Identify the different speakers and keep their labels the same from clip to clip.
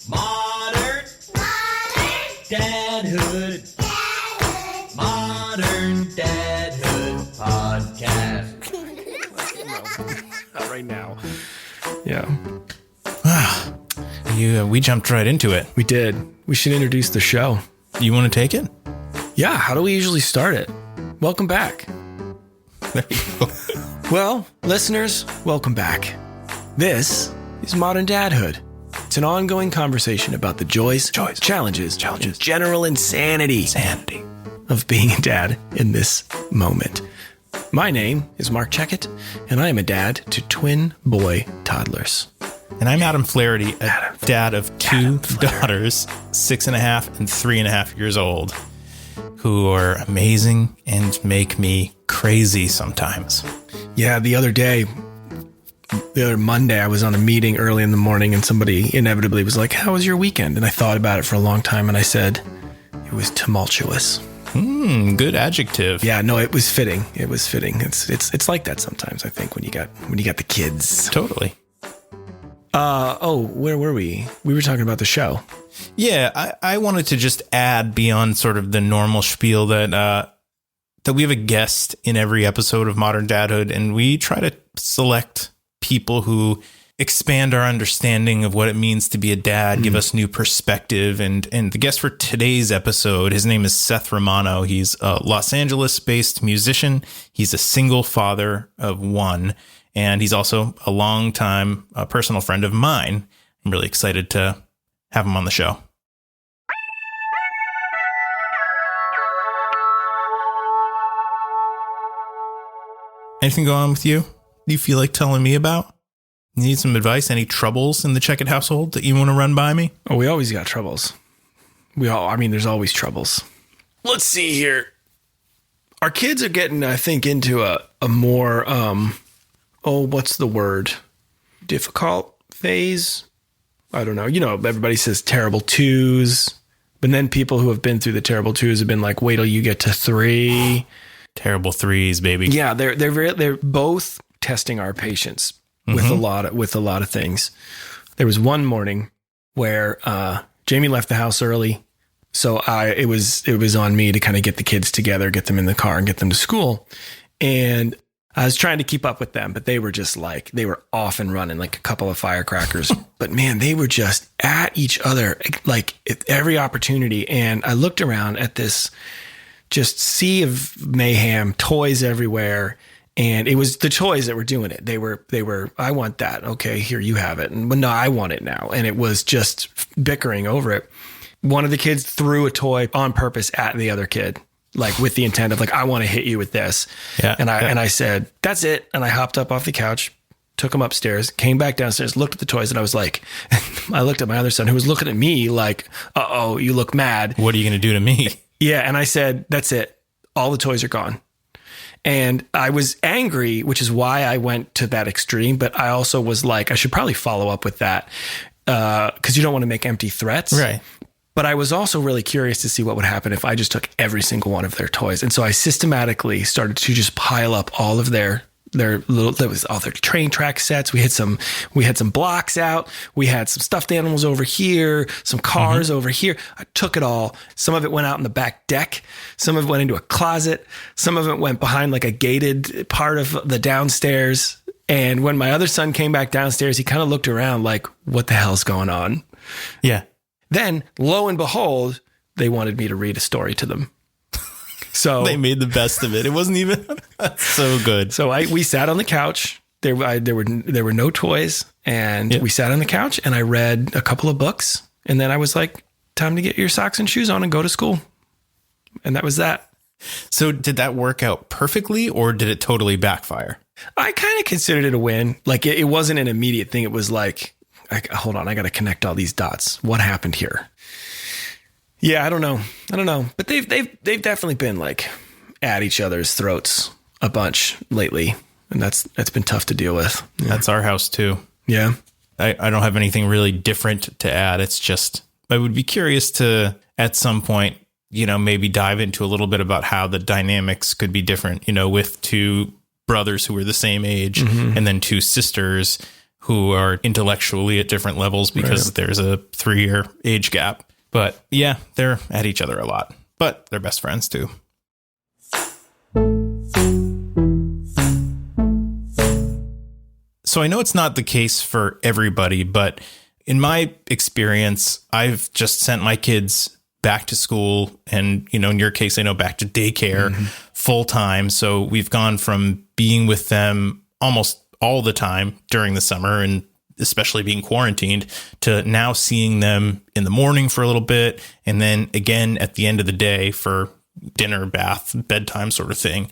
Speaker 1: Modern Dadhood. Modern Dadhood podcast.
Speaker 2: Not right now. Yeah.
Speaker 3: We jumped right into it.
Speaker 2: We did. We should introduce the show.
Speaker 3: You want to take it?
Speaker 2: Yeah, how do we usually start it? Welcome back.
Speaker 3: There you go.
Speaker 2: Well, listeners, welcome back. This is Modern Dadhood. It's an ongoing conversation about the joys, challenges, and general insanity of being a dad in this moment. My name is Marc Checket, and I am a dad to twin boy toddlers.
Speaker 3: And I'm Adam Flaherty, a dad of two daughters, 6.5 and 3.5 years old, who are amazing and make me crazy sometimes.
Speaker 2: Yeah, the other Monday, I was on a meeting early in the morning and somebody inevitably was like, "How was your weekend?" And I thought about it for a long time and I said, it was tumultuous.
Speaker 3: Good adjective.
Speaker 2: Yeah, no, it was fitting. It was fitting. It's like that sometimes, I think, when you got the kids.
Speaker 3: Totally.
Speaker 2: Where were we? We were talking about the show.
Speaker 3: Yeah, I wanted to just add beyond sort of the normal spiel that we have a guest in every episode of Modern Dadhood, and we try to select people who expand our understanding of what it means to be a dad, give us new perspective. And the guest for today's episode, his name is Seth Romano. He's a Los Angeles-based musician. He's a single father of one, and he's also a longtime personal friend of mine. I'm really excited to have him on the show. Anything going on with you? Do you feel like telling me about? You need some advice? Any troubles in the Checket household that you want to run by me?
Speaker 2: Oh, we always got troubles. There's always troubles. Let's see here. Our kids are getting, I think, into a more, what's the word? Difficult phase? I don't know. You know, everybody says terrible twos, but then people who have been through the terrible twos have been like, wait till you get to 3.
Speaker 3: Terrible 3s, baby.
Speaker 2: Yeah, they're both testing our patience with a lot of things. There was one morning where Jamie left the house early, so it was on me to kind of get the kids together, get them in the car, and get them to school. And I was trying to keep up with them, but they were just like, they were off and running like a couple of firecrackers. But man, they were just at each other like at every opportunity. And I looked around at this just sea of mayhem, toys everywhere. And it was the toys that were doing it. They were, I want that. Okay, here you have it. And no, I want it now. And it was just bickering over it. One of the kids threw a toy on purpose at the other kid, like with the intent of like, I want to hit you with this.
Speaker 3: Yeah.
Speaker 2: And I said, that's it. And I hopped up off the couch, took him upstairs, came back downstairs, looked at the toys. And I was like, I looked at my other son who was looking at me like, uh-oh, you look mad.
Speaker 3: What are you going to do to me?
Speaker 2: Yeah. And I said, that's it. All the toys are gone. And I was angry, which is why I went to that extreme. But I also was like, I should probably follow up with that because you don't want to make empty threats.
Speaker 3: Right.
Speaker 2: But I was also really curious to see what would happen if I just took every single one of their toys. And so I systematically started to just pile up all of their train track sets. We had some blocks out. We had some stuffed animals over here, some cars over here. I took it all. Some of it went out in the back deck. Some of it went into a closet. Some of it went behind like a gated part of the downstairs. And when my other son came back downstairs, he kind of looked around like, what the hell's going on?
Speaker 3: Yeah.
Speaker 2: Then, lo and behold, they wanted me to read a story to them. So
Speaker 3: they made the best of it. It wasn't even so good.
Speaker 2: So we sat on the couch. There were no toys, and we sat on the couch, and I read a couple of books, and then I was like, "Time to get your socks and shoes on and go to school." And that was that.
Speaker 3: So did that work out perfectly, or did it totally backfire?
Speaker 2: I kind of considered it a win. Like it wasn't an immediate thing. It was like, hold on, I got to connect all these dots. What happened here? Yeah, I don't know. But they've definitely been like at each other's throats a bunch lately, and that's been tough to deal with. Yeah.
Speaker 3: That's our house too.
Speaker 2: Yeah.
Speaker 3: I don't have anything really different to add. It's just, I would be curious to, at some point, maybe dive into a little bit about how the dynamics could be different, with two brothers who were the same age and then two sisters who are intellectually at different levels because there's a 3-year age gap. But yeah, they're at each other a lot, but they're best friends too. So I know it's not the case for everybody, but in my experience, I've just sent my kids back to school and, in your case, I know back to daycare full time. So we've gone from being with them almost all the time during the summer and especially being quarantined to now seeing them in the morning for a little bit. And then again at the end of the day for dinner, bath, bedtime sort of thing.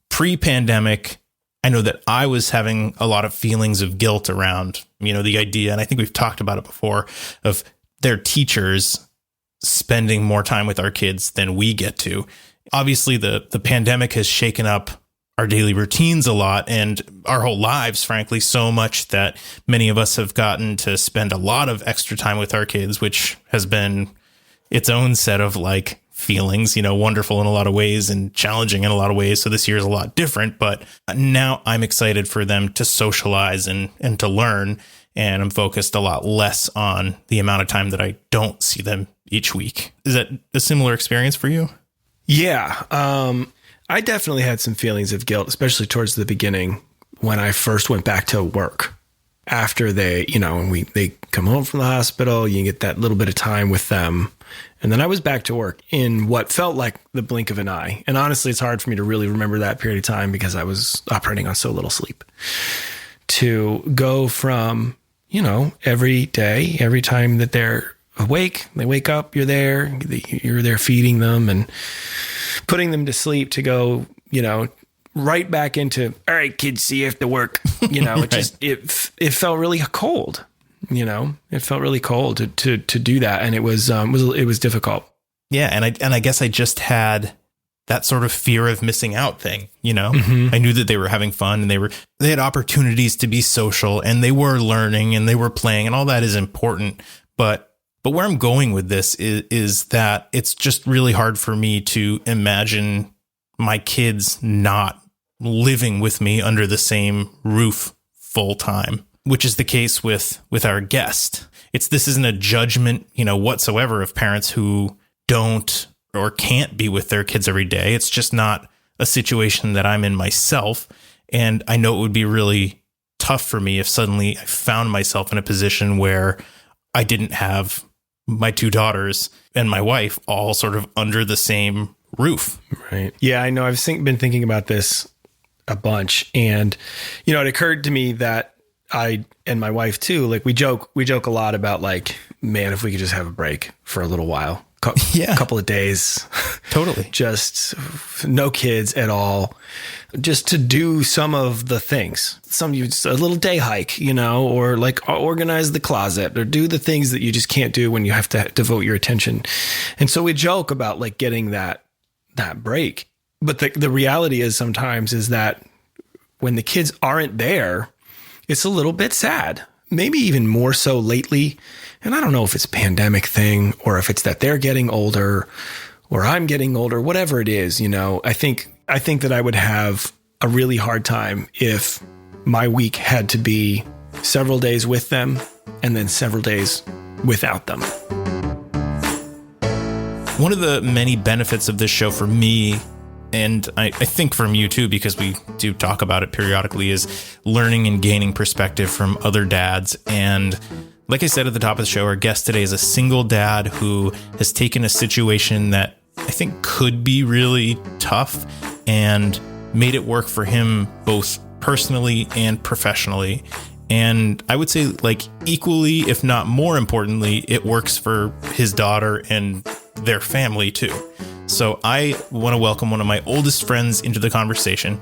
Speaker 3: Pre-pandemic, I know that I was having a lot of feelings of guilt around, the idea, and I think we've talked about it before, of their teachers spending more time with our kids than we get to. Obviously, the pandemic has shaken up our daily routines a lot and our whole lives, frankly, so much that many of us have gotten to spend a lot of extra time with our kids, which has been its own set of feelings, wonderful in a lot of ways and challenging in a lot of ways. So this year is a lot different, but now I'm excited for them to socialize and to learn. And I'm focused a lot less on the amount of time that I don't see them each week. Is that a similar experience for you?
Speaker 2: Yeah. I definitely had some feelings of guilt, especially towards the beginning when I first went back to work. After they, they come home from the hospital, you get that little bit of time with them. And then I was back to work in what felt like the blink of an eye. And honestly, it's hard for me to really remember that period of time because I was operating on so little sleep. To go from, every day, every time that they're awake, they wake up, you're there feeding them and putting them to sleep, to go, right back into, all right, kids, see you have to work. It felt really cold. It felt really cold to do that. And it was difficult.
Speaker 3: Yeah. And I guess I just had that sort of fear of missing out thing. I knew that they were having fun and they had opportunities to be social and they were learning and they were playing and all that is important. But where I'm going with this is that it's just really hard for me to imagine my kids not living with me under the same roof full time, which is the case with our guest. This isn't a judgment, whatsoever of parents who don't or can't be with their kids every day. It's just not a situation that I'm in myself. And I know it would be really tough for me if suddenly I found myself in a position where I didn't have my 2 daughters and my wife all sort of under the same roof.
Speaker 2: Right. Yeah, I know. I've been thinking about this a bunch. And, it occurred to me that I and my wife too, we joke a lot about man, if we could just have a break for a little while. Couple of days.
Speaker 3: Totally.
Speaker 2: Just no kids at all. Just to do some of the things. A little day hike, or organize the closet or do the things that you just can't do when you have to devote your attention. And so we joke about getting that break. But the reality is sometimes is that when the kids aren't there, it's a little bit sad. Maybe even more so lately. And I don't know if it's a pandemic thing or if it's that they're getting older or I'm getting older, whatever it is, I think that I would have a really hard time if my week had to be several days with them and then several days without them.
Speaker 3: One of the many benefits of this show for me, and I think from you too, because we do talk about it periodically, is learning and gaining perspective from other dads. And like I said at the top of the show, our guest today is a single dad who has taken a situation that I think could be really tough and made it work for him both personally and professionally. And I would say equally, if not more importantly, it works for his daughter and their family too. So I want to welcome one of my oldest friends into the conversation.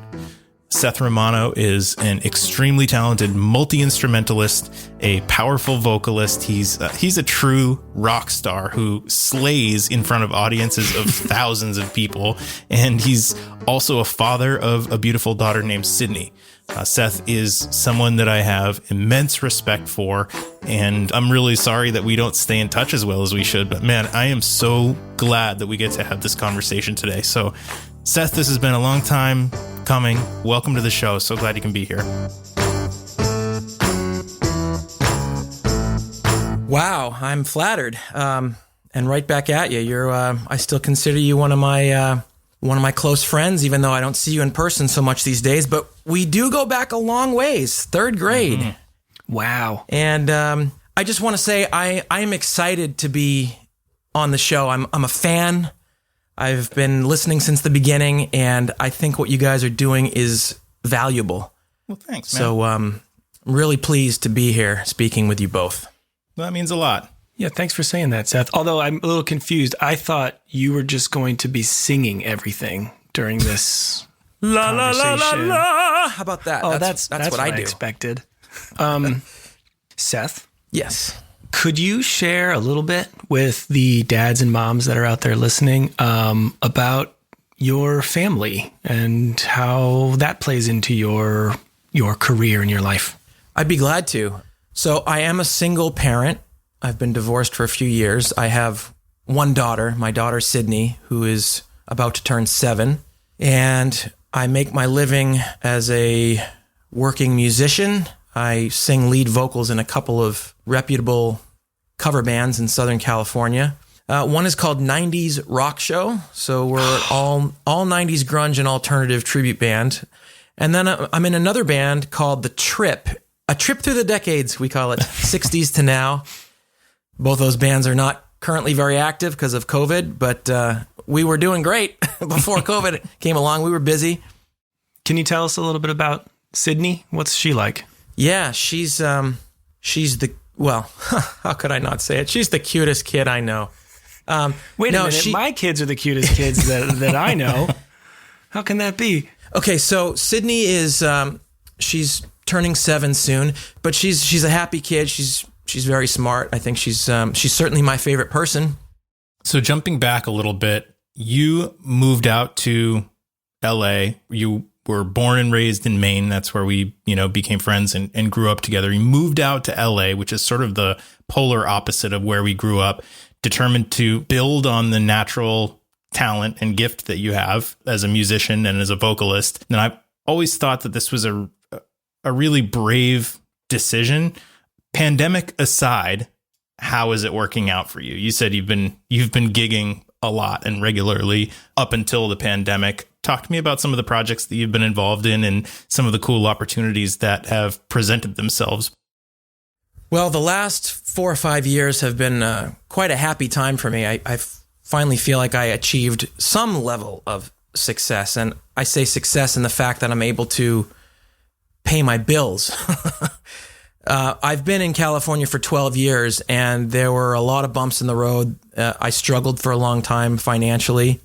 Speaker 3: Seth Romano is an extremely talented multi-instrumentalist, a powerful vocalist. He's a true rock star who slays in front of audiences of thousands of people. And he's also a father of a beautiful daughter named Sydney. Seth is someone that I have immense respect for, and I'm really sorry that we don't stay in touch as well as we should. But man, I am so glad that we get to have this conversation today. So Seth, this has been a long time coming. Welcome to the show. So glad you can be here.
Speaker 4: Wow, I'm flattered. And right back at you. You're. I still consider you one of my close friends, even though I don't see you in person so much these days. But we do go back a long ways. 3rd grade.
Speaker 2: Mm-hmm. Wow.
Speaker 4: And I just want to say I am excited to be on the show. I'm a fan. I've been listening since the beginning, and I think what you guys are doing is valuable.
Speaker 3: Well, thanks, man.
Speaker 4: So I'm really pleased to be here speaking with you both.
Speaker 3: Well, that means a lot.
Speaker 2: Yeah, thanks for saying that, Seth. Although I'm a little confused. I thought you were just going to be singing everything during this
Speaker 4: La la la la
Speaker 2: conversation.
Speaker 4: la. How about that?
Speaker 2: Oh, that's
Speaker 4: what I do.
Speaker 2: expected. Seth,
Speaker 4: Yes.
Speaker 2: could you share a little bit with the dads and moms that are out there listening about your family and how that plays into your career and your life?
Speaker 4: I'd be glad to. So I am a single parent. I've been divorced for a few years. I have one daughter, my daughter Sydney, who is about to turn 7. And I make my living as a working musician. I sing lead vocals in a couple of reputable cover bands in Southern California. One is called 90s Rock Show. So we're all 90s grunge and alternative tribute band. And then I'm in another band called The Trip. A Trip Through the Decades, we call it, 60s to now. Both those bands are not currently very active because of COVID, but we were doing great before COVID came along. We were busy.
Speaker 2: Can you tell us a little bit about Sydney? What's she like?
Speaker 4: Yeah, she's the, well, how could I not say it? She's the cutest kid I know.
Speaker 2: Wait a minute, my kids are the cutest kids that I know. How can that be?
Speaker 4: Okay, so Sydney is, she's turning 7 soon, but she's a happy kid. She's very smart. I think she's certainly my favorite person.
Speaker 3: So jumping back a little bit, you moved out to LA. You were born and raised in Maine. That's where we, became friends and grew up together. You moved out to LA, which is sort of the polar opposite of where we grew up, determined to build on the natural talent and gift that you have as a musician and as a vocalist. And I've always thought that this was a really brave decision. Pandemic aside, how is it working out for you? You said you've been gigging a lot and regularly up until the pandemic. Talk to me about some of the projects that you've been involved in and some of the cool opportunities that have presented themselves.
Speaker 4: Well, the last 4 or 5 years have been quite a happy time for me. I finally feel like I achieved some level of success. And I say success in the fact that I'm able to pay my bills. I've been in California for 12 years, and there were a lot of bumps in the road. I struggled for a long time financially.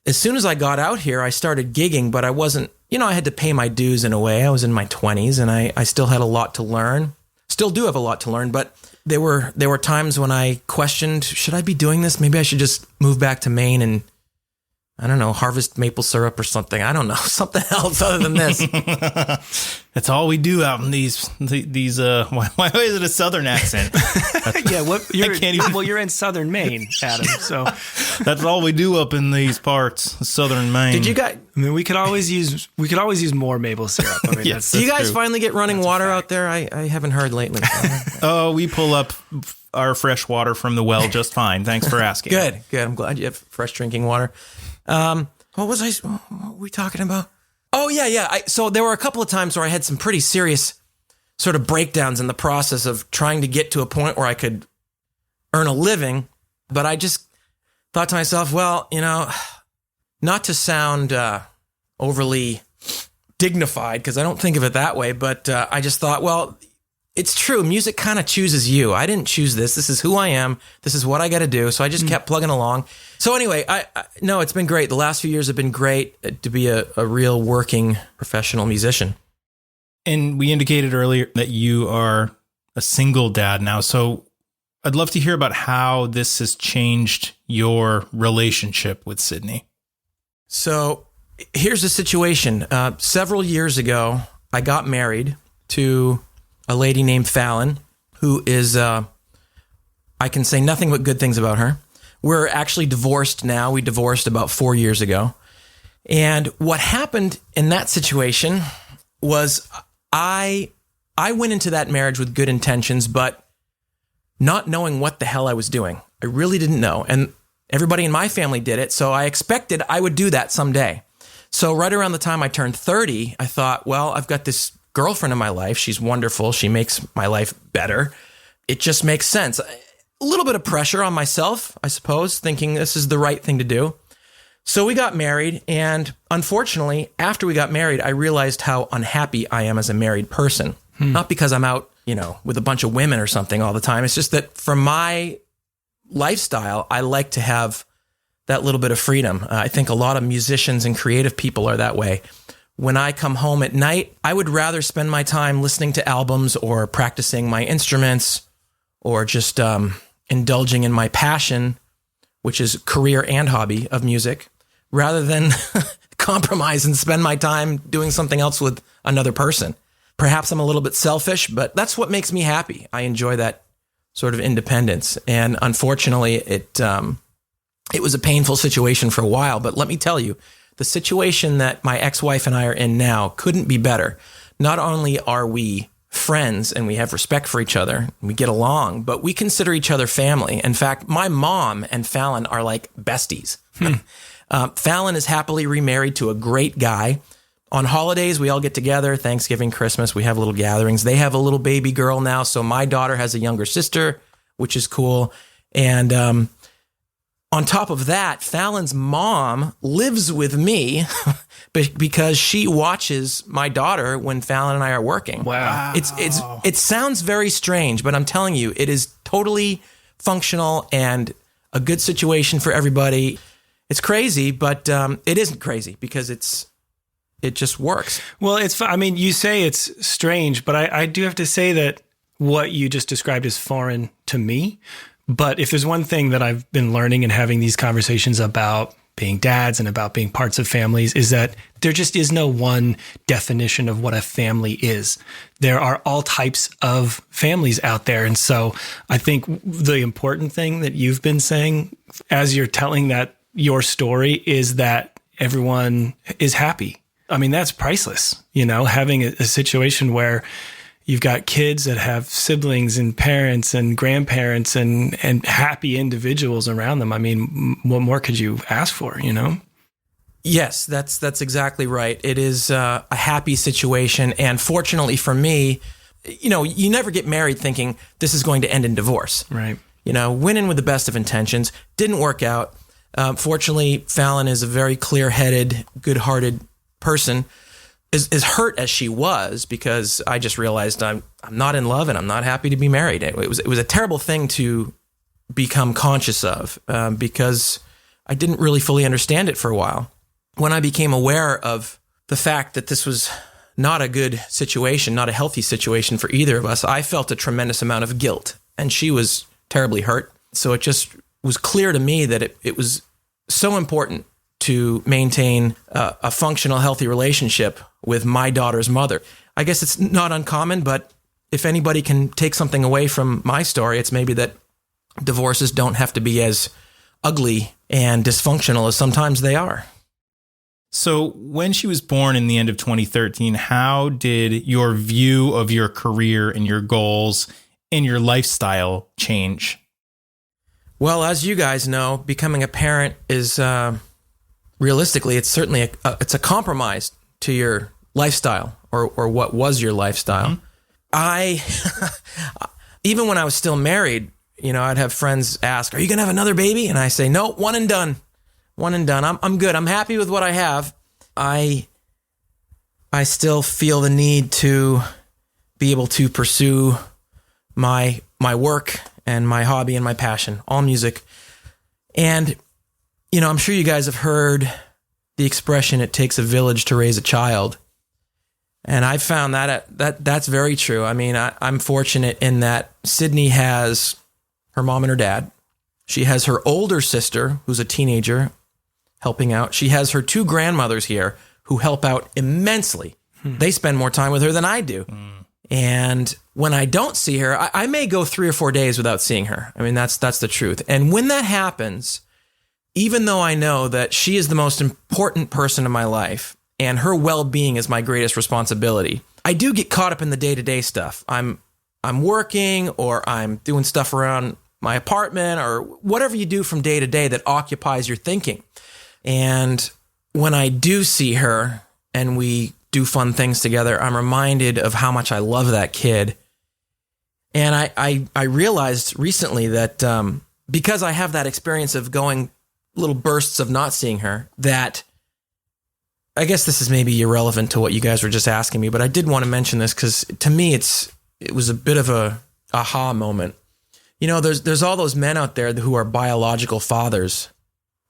Speaker 4: As soon as I got out here, I started gigging, but I wasn't, I had to pay my dues in a way. I was in my 20s, and I still had a lot to learn. Still do have a lot to learn, but there were times when I questioned, should I be doing this? Maybe I should just move back to Maine and, I don't know, harvest maple syrup or something. I don't know, something else other than this.
Speaker 3: That's all we do out in these. Why is it a Southern accent?
Speaker 2: Yeah, you're in Southern Maine, Adam. So
Speaker 3: that's all we do up in these parts, Southern Maine.
Speaker 4: Did you guys?
Speaker 2: I mean, we could always use more maple syrup. I mean,
Speaker 3: Yes.
Speaker 4: Do you guys
Speaker 3: true.
Speaker 4: finally get running water out there? I haven't heard lately.
Speaker 3: Oh, we pull up our fresh water from the well just fine. Thanks for asking.
Speaker 4: Good. I'm glad you have fresh drinking water. What were we talking about? Oh, yeah. So there were a couple of times where I had some pretty serious sort of breakdowns in the process of trying to get to a point where I could earn a living. But I just thought to myself, well, not to sound overly dignified, because I don't think of it that way, but I just thought, well, it's true. Music kind of chooses you. I didn't choose this. This is who I am. This is what I got to do. So I just kept plugging along. So anyway, no, it's been great. The last few years have been great to be a real working professional musician.
Speaker 3: And we indicated earlier that you are a single dad now. So I'd love to hear about how this has changed your relationship with Sydney.
Speaker 4: So here's the situation. Several years ago, I got married to a lady named Fallon, who is, I can say nothing but good things about her. We're actually divorced now. We divorced about 4 years ago. And what happened in that situation was I went into that marriage with good intentions, but not knowing what the hell I was doing. I really didn't know. And everybody in my family did it, so I expected I would do that someday. So right around the time I turned 30, I thought, well, I've got this girlfriend in my life. She's wonderful. She makes my life better. It just makes sense. A little bit of pressure on myself, I suppose, thinking this is the right thing to do. So we got married, and unfortunately, after we got married, I realized how unhappy I am as a married person. Not because I'm out, with a bunch of women or something all the time. It's just that for my lifestyle, I like to have that little bit of freedom. I think a lot of musicians and creative people are that way. When I come home at night, I would rather spend my time listening to albums or practicing my instruments or just indulging in my passion, which is career and hobby of music, rather than compromise and spend my time doing something else with another person. Perhaps I'm a little bit selfish, but that's what makes me happy. I enjoy that sort of independence. And unfortunately, it was a painful situation for a while. But let me tell you, the situation that my ex-wife and I are in now couldn't be better. Not only are we friends and we have respect for each other, we get along, but we consider each other family. In fact, my mom and Fallon are like besties. Fallon is happily remarried to a great guy. On holidays, we all get together, Thanksgiving, Christmas, we have little gatherings. They have a little baby girl now, so my daughter has a younger sister, which is cool. And on top of that, Fallon's mom lives with me because she watches my daughter when Fallon and I are working.
Speaker 2: Wow.
Speaker 4: It sounds very strange, but I'm telling you, it is totally functional and a good situation for everybody. It's crazy, but it isn't crazy because it just works.
Speaker 2: Well, you say it's strange, but I do have to say that what you just described is foreign to me. But if there's one thing that I've been learning and having these conversations about being dads and about being parts of families is that there just is no one definition of what a family is. There are all types of families out there. And so I think the important thing that you've been saying as you're telling your story is that everyone is happy. I mean, that's priceless, having a situation where you've got kids that have siblings and parents and grandparents and happy individuals around them. I mean, what more could you ask for,
Speaker 4: Yes, that's exactly right. It is a happy situation. And fortunately for me, you never get married thinking this is going to end in divorce.
Speaker 2: Right.
Speaker 4: Went in with the best of intentions, didn't work out. Fortunately, Fallon is a very clear-headed, good-hearted person. As hurt as she was, because I just realized I'm not in love and I'm not happy to be married. It was a terrible thing to become conscious of because I didn't really fully understand it for a while. When I became aware of the fact that this was not a good situation, not a healthy situation for either of us, I felt a tremendous amount of guilt, and she was terribly hurt. So it just was clear to me that it was so important to maintain a functional, healthy relationship with my daughter's mother. I guess it's not uncommon, but if anybody can take something away from my story, it's maybe that divorces don't have to be as ugly and dysfunctional as sometimes they are.
Speaker 3: So when she was born in the end of 2013, how did your view of your career and your goals and your lifestyle change?
Speaker 4: Well, as you guys know, becoming a parent is realistically, it's certainly it's a compromise to your lifestyle or what was your lifestyle. Mm-hmm. Even when I was still married, I'd have friends ask, "Are you going to have another baby?" And I say, "No, one and done. One and done. I'm good. I'm happy with what I have." I still feel the need to be able to pursue my work and my hobby and my passion, all music. And I'm sure you guys have heard the expression, "It takes a village to raise a child." And I found that's very true. I mean, I'm fortunate in that Sydney has her mom and her dad. She has her older sister, who's a teenager, helping out. She has her two grandmothers here who help out immensely. They spend more time with her than I do. And when I don't see her, I may go 3 or 4 days without seeing her. I mean, that's the truth. And when that happens, even though I know that she is the most important person in my life and her well-being is my greatest responsibility, I do get caught up in the day-to-day stuff. I'm I'm working or I'm doing stuff around my apartment or whatever you do from day to day that occupies your thinking. And when I do see her and we do fun things together, I'm reminded of how much I love that kid. And I realized recently that because I have that experience of going little bursts of not seeing her, that I guess this is maybe irrelevant to what you guys were just asking me, but I did want to mention this because to me it was a bit of a aha moment. You know, there's all those men out there who are biological fathers,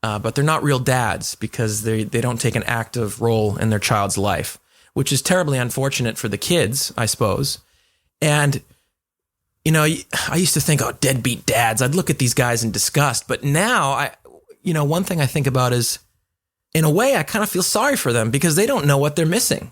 Speaker 4: but they're not real dads because they don't take an active role in their child's life, which is terribly unfortunate for the kids, I suppose. And, you know, I used to think, oh, deadbeat dads. I'd look at these guys in disgust. But now, one thing I think about is, in a way, I kind of feel sorry for them because they don't know what they're missing.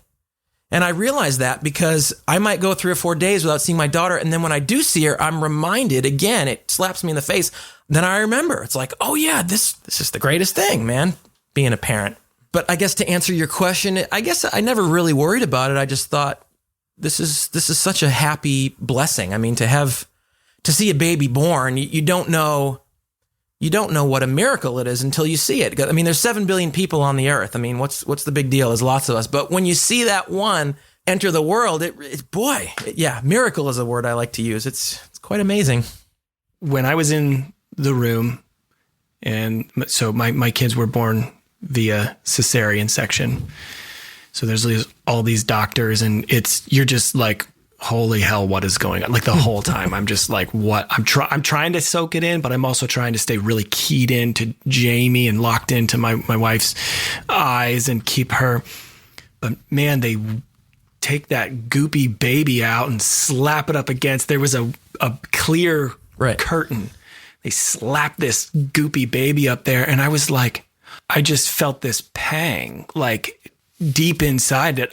Speaker 4: And I realize that because I might go 3 or 4 days without seeing my daughter. And then when I do see her, I'm reminded again, it slaps me in the face. Then I remember it's like, oh yeah, this is the greatest thing, man, being a parent. But I guess to answer your question, I guess I never really worried about it. I just thought this is such a happy blessing. I mean, to see a baby born, you don't know what a miracle it is until you see it. I mean, there's 7 billion people on the earth. I mean, what's the big deal? There's lots of us. But when you see that one enter the world, miracle is a word I like to use. It's quite amazing.
Speaker 2: When I was in the room, and so my kids were born via cesarean section. So there's all these doctors, and you're just like, holy hell, what is going on? Like the whole time, I'm just like, what? I'm trying to soak it in, but I'm also trying to stay really keyed into Jamie and locked into my wife's eyes and keep her. But man, they take that goopy baby out and slap it up against. There was a clear curtain. They slapped this goopy baby up there, and I was like, I just felt this pang, like deep inside that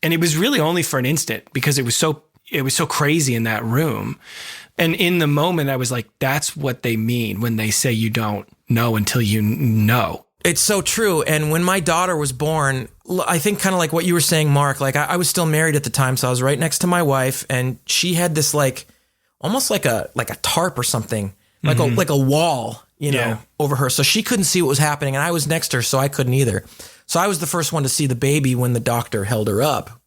Speaker 2: and it was really only for an instant because it was so crazy in that room. And in the moment, I was like, that's what they mean when they say you don't know until you know.
Speaker 4: It's so true. And when my daughter was born, I think kind of like what you were saying, Mark, like I was still married at the time. So I was right next to my wife, and she had this like, almost like a tarp or something, like a wall, over her. So she couldn't see what was happening. And I was next to her, so I couldn't either. So I was the first one to see the baby when the doctor held her up.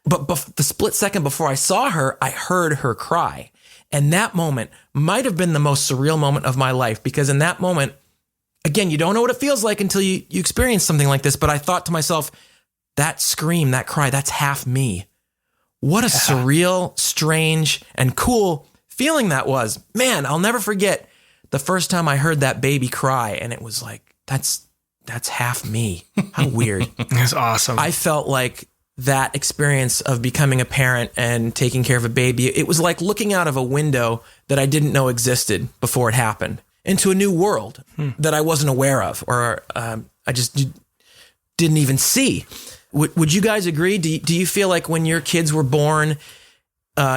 Speaker 4: But the split second before I saw her, I heard her cry. And that moment might have been the most surreal moment of my life, because in that moment, again, you don't know what it feels like until you experience something like this. But I thought to myself, that scream, that cry, that's half me. What a surreal, strange, and cool feeling that was. Man, I'll never forget the first time I heard that baby cry, and it was like, that's half me. How weird.
Speaker 2: That's awesome.
Speaker 4: I felt like that experience of becoming a parent and taking care of a baby, it was like looking out of a window that I didn't know existed before it happened into a new world that I wasn't aware of, or I just didn't even see. Would you guys agree? Do you feel like when your kids were born,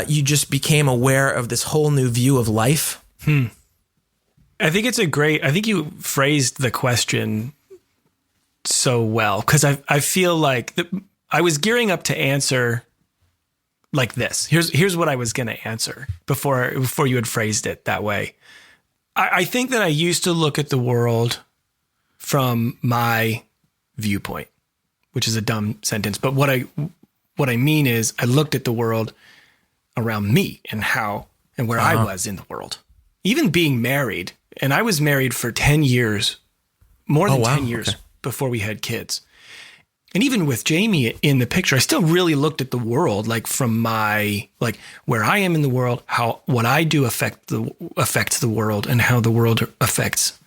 Speaker 4: you just became aware of this whole new view of life?
Speaker 2: I think you phrased the question so well, because I feel like I was gearing up to answer like this. Here's what I was going to answer before you had phrased it that way. I think that I used to look at the world from my viewpoint, which is a dumb sentence, but what I mean is I looked at the world around me and where I was in the world. Even being married, and I was married for 10 years, more than 10 years before we had kids. And even with Jamie in the picture, I still really looked at the world like from my, like where I am in the world, how what I do affects the world, and how the world affects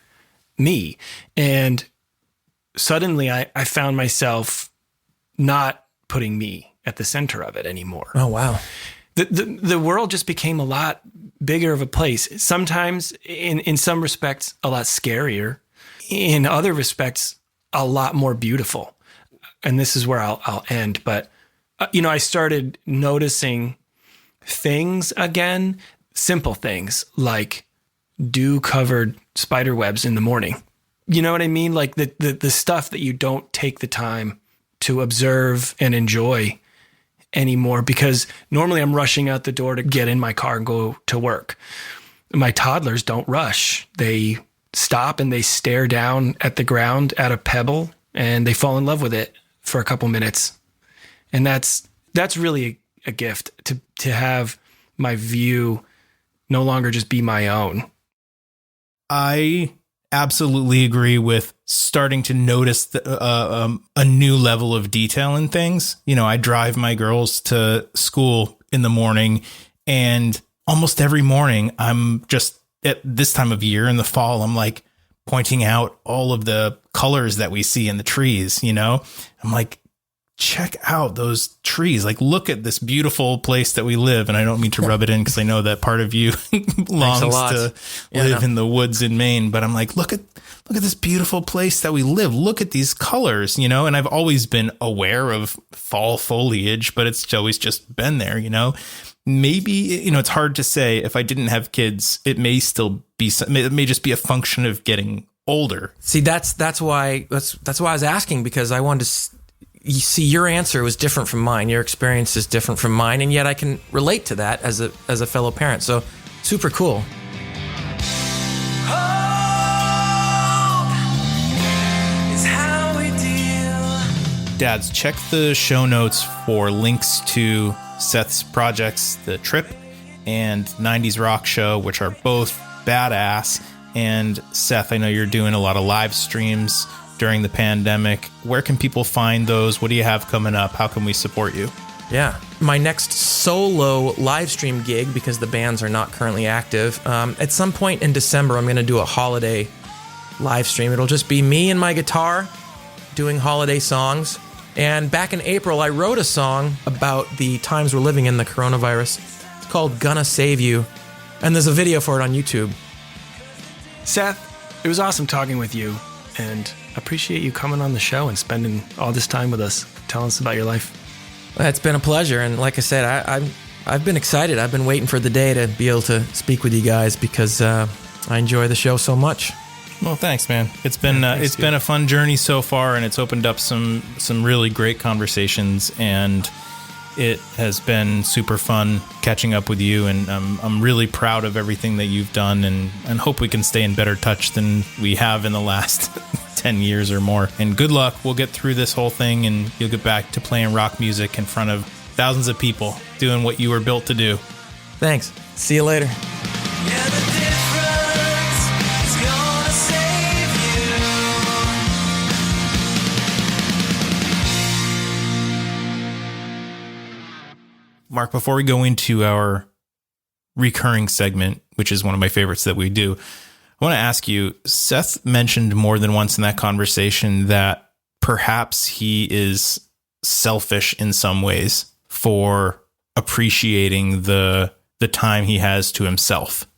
Speaker 2: me. And suddenly I found myself not putting me at the center of it anymore.
Speaker 4: Oh, wow.
Speaker 2: The world just became a lot bigger of a place. Sometimes in some respects, a lot scarier. In other respects, a lot more beautiful. And this is where I'll end. But, I started noticing things again, simple things like dew-covered spider webs in the morning. You know what I mean? Like the stuff that you don't take the time to observe and enjoy. anymore because normally I'm rushing out the door to get in my car and go to work. My toddlers don't rush. They stop and they stare down at the ground at a pebble and they fall in love with it for a couple minutes. And that's really a gift to have my view no longer just be my own.
Speaker 3: I absolutely agree with starting to notice a new level of detail in things. You know, I drive my girls to school in the morning, and almost every morning I'm just at this time of year in the fall, I'm like pointing out all of the colors that we see in the trees. You know, I'm like, check out those trees. Like, look at this beautiful place that we live. And I don't mean to rub it in because I know that part of you longs to live in the woods in Maine. But I'm like, look at this beautiful place that we live. Look at these colors, you know. And I've always been aware of fall foliage, but it's always just been there, you know. Maybe, you know, it's hard to say. If I didn't have kids, it may still be. It may just be a function of getting older.
Speaker 4: See, that's why I was asking, because I wanted to. You see, your answer was different from mine. Your experience is different from mine, and yet I can relate to that as a fellow parent. So, super cool.
Speaker 3: Dads, check the show notes for links to Seth's projects, The Trip and 90s Rock Show, which are both badass. And Seth, I know you're doing a lot of live streams during the pandemic. Where can people find those? What do you have coming up? How can we support you?
Speaker 4: Yeah. My next solo live stream gig, because the bands are not currently active, at some point in December, I'm going to do a holiday live stream. It'll just be me and my guitar doing holiday songs. And back in April, I wrote a song about the times we're living in, the coronavirus. It's called Gonna Save You. And there's a video for it on YouTube.
Speaker 2: Seth, it was awesome talking with you, and appreciate you coming on the show and spending all this time with us. Telling us about your life.
Speaker 4: It's been a pleasure. And like I said, I've been excited. I've been waiting for the day to be able to speak with you guys because I enjoy the show so much.
Speaker 3: Well, thanks, man. It's been been a fun journey so far, and it's opened up some really great conversations, and it has been super fun catching up with you, and I'm really proud of everything that you've done, and hope we can stay in better touch than we have in the last 10 years or more. And good luck. We'll get through this whole thing, and you'll get back to playing rock music in front of thousands of people, doing what you were built to do.
Speaker 4: Thanks. See you later.
Speaker 3: Marc, before we go into our recurring segment, which is one of my favorites that we do, I want to ask you, Seth mentioned more than once in that conversation that perhaps he is selfish in some ways for appreciating the time he has to himself.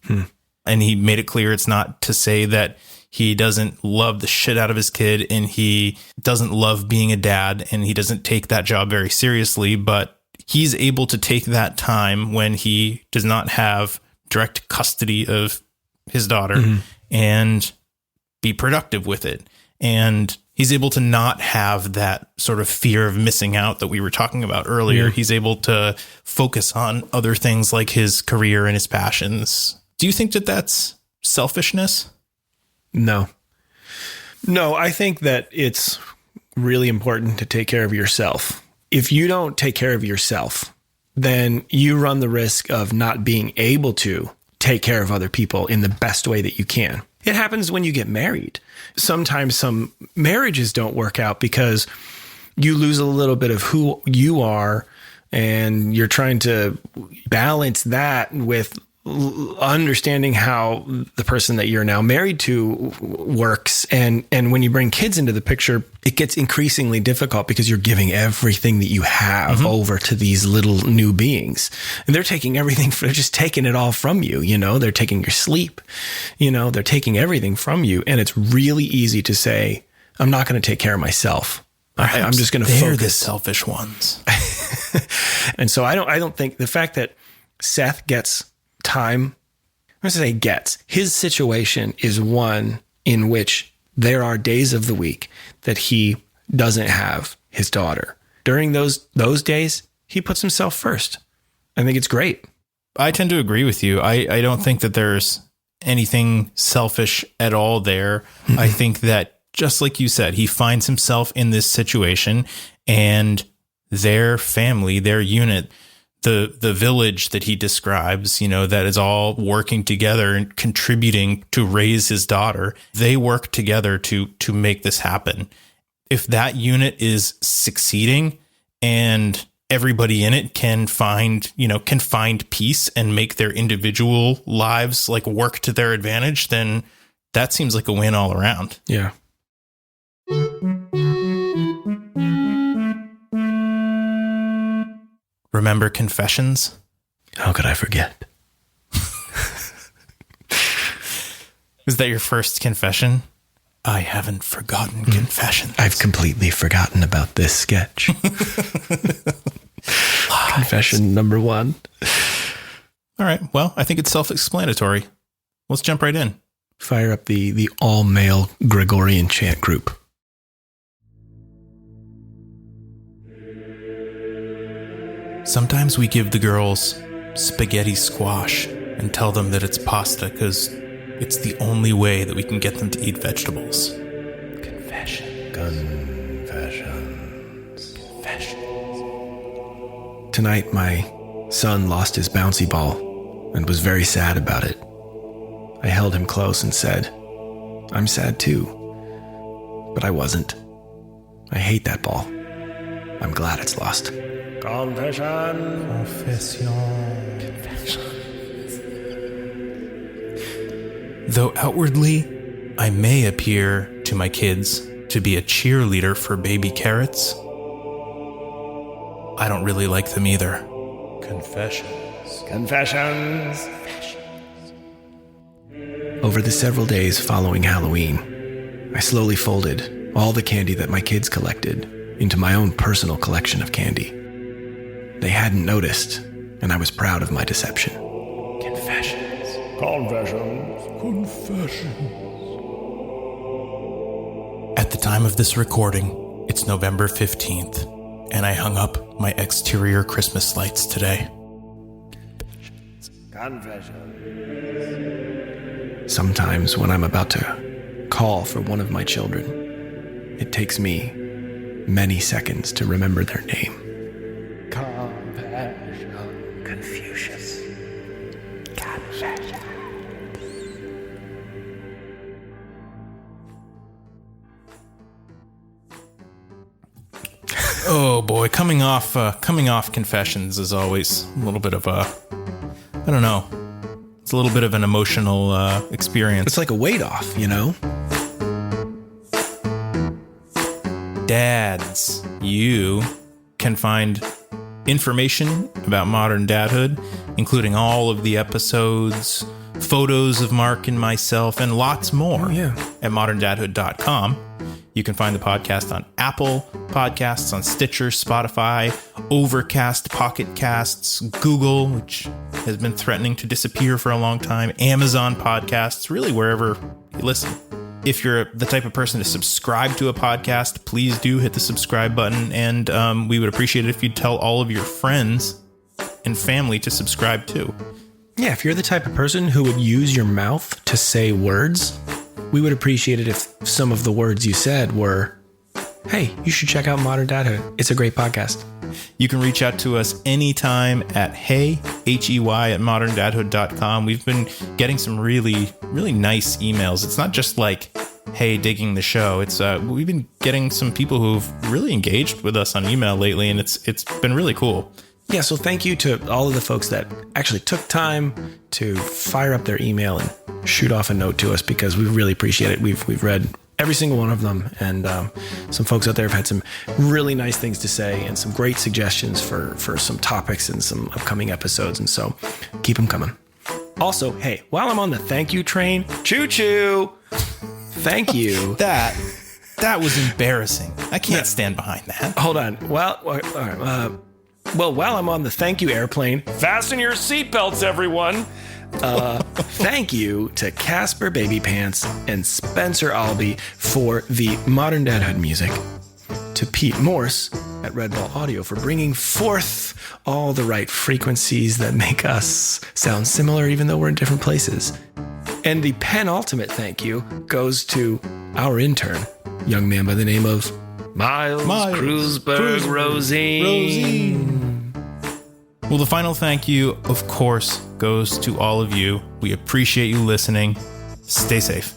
Speaker 3: And he made it clear it's not to say that he doesn't love the shit out of his kid and he doesn't love being a dad and he doesn't take that job very seriously, but he's able to take that time when he does not have direct custody of his daughter and be productive with it. And he's able to not have that sort of fear of missing out that we were talking about earlier. He's able to focus on other things like his career and his passions. Do you think that that's selfishness?
Speaker 2: No, I think that it's really important to take care of yourself. If you don't take care of yourself, then you run the risk of not being able to take care of other people in the best way that you can. It happens when you get married. Sometimes some marriages don't work out because you lose a little bit of who you are, and you're trying to balance that with understanding how the person that you're now married to works. And when you bring kids into the picture, it gets increasingly difficult because you're giving everything that you have over to these little new beings. And they're taking everything, they're just taking it all from you. You know, they're taking your sleep, you know, they're taking everything from you. And it's really easy to say, I'm not going to take care of myself. I'm just going to focus.
Speaker 3: They're the selfish ones.
Speaker 2: And so I don't think the fact that Seth gets time, I'm going to say gets, his situation is one in which there are days of the week that he doesn't have his daughter. During those days, he puts himself first. I think it's great.
Speaker 3: I tend to agree with you. I don't think that there's anything selfish at all there. Mm-hmm. I think that, just like you said, he finds himself in this situation, and their family, their unit, the village that he describes, that is all working together and contributing to raise his daughter. They work together to make this happen. If that unit is succeeding and everybody in it can find peace and make their individual lives like work to their advantage, then that seems like a win all around.
Speaker 2: Yeah.
Speaker 3: Remember Confessions?
Speaker 2: How could I forget?
Speaker 3: Was that your first confession? I haven't forgotten Confessions.
Speaker 2: I've completely forgotten about this sketch. Confession number 1.
Speaker 3: All right. Well, I think it's self-explanatory. Let's jump right in.
Speaker 2: Fire up the all-male Gregorian chant group.
Speaker 3: Sometimes we give the girls spaghetti squash and tell them that it's pasta because it's the only way that we can get them to eat vegetables. Confessions.
Speaker 2: Tonight, my son lost his bouncy ball and was very sad about it. I held him close and said, "I'm sad too, but I wasn't. I hate that ball. I'm glad it's lost." Confession.
Speaker 3: Though outwardly, I may appear to my kids to be a cheerleader for baby carrots, I don't really like them either.
Speaker 2: Confessions. Over the several days following Halloween, I slowly folded all the candy that my kids collected into my own personal collection of candy. They hadn't noticed, and I was proud of my deception. Confessions.
Speaker 3: At the time of this recording, it's November 15th, and I hung up my exterior Christmas lights today.
Speaker 2: Sometimes when I'm about to call for one of my children, it takes me many seconds to remember their name. Confucius.
Speaker 3: Oh boy, coming off Confessions is always a little bit of a, I don't know, it's a little bit of an emotional experience.
Speaker 2: It's like a weight off,
Speaker 3: Dads, you can find information about Modern Dadhood, including all of the episodes, photos of Marc and myself, and lots more at moderndadhood.com. You can find the podcast on Apple Podcasts, on Stitcher, Spotify, Overcast, Pocket Casts, Google, which has been threatening to disappear for a long time, Amazon Podcasts, really wherever you listen. If you're the type of person to subscribe to a podcast, please do hit the subscribe button, and we would appreciate it if you'd tell all of your friends and family to subscribe too.
Speaker 2: Yeah, if you're the type of person who would use your mouth to say words, we would appreciate it if some of the words you said were, "Hey, you should check out Modern Dadhood. It's a great podcast."
Speaker 3: You can reach out to us anytime at hey, HEY, at moderndadhood.com. We've been getting some really, really nice emails. It's not just like, hey, digging the show. It's we've been getting some people who've really engaged with us on email lately, and it's been really cool.
Speaker 2: Yeah, so thank you to all of the folks that actually took time to fire up their email and shoot off a note to us, because we really appreciate it. We've read every single one of them, and some folks out there have had some really nice things to say and some great suggestions for some topics and some upcoming episodes, and so keep them coming. Also, hey, while I'm on the thank you train, choo-choo, thank you.
Speaker 3: That was embarrassing. I can't stand behind that.
Speaker 2: Hold on. Well, while I'm on the thank you airplane, fasten your seatbelts, everyone. Thank you to Casper Baby Pants and Spencer Albee for the Modern Dadhood music, to Pete Morse at Red Ball Audio for bringing forth all the right frequencies that make us sound similar even though we're in different places. And the penultimate thank you goes to our intern, young man by the name of Miles Kruzberg Rosine.
Speaker 3: Well, the final thank you, of course, goes to all of you. We appreciate you listening. Stay safe.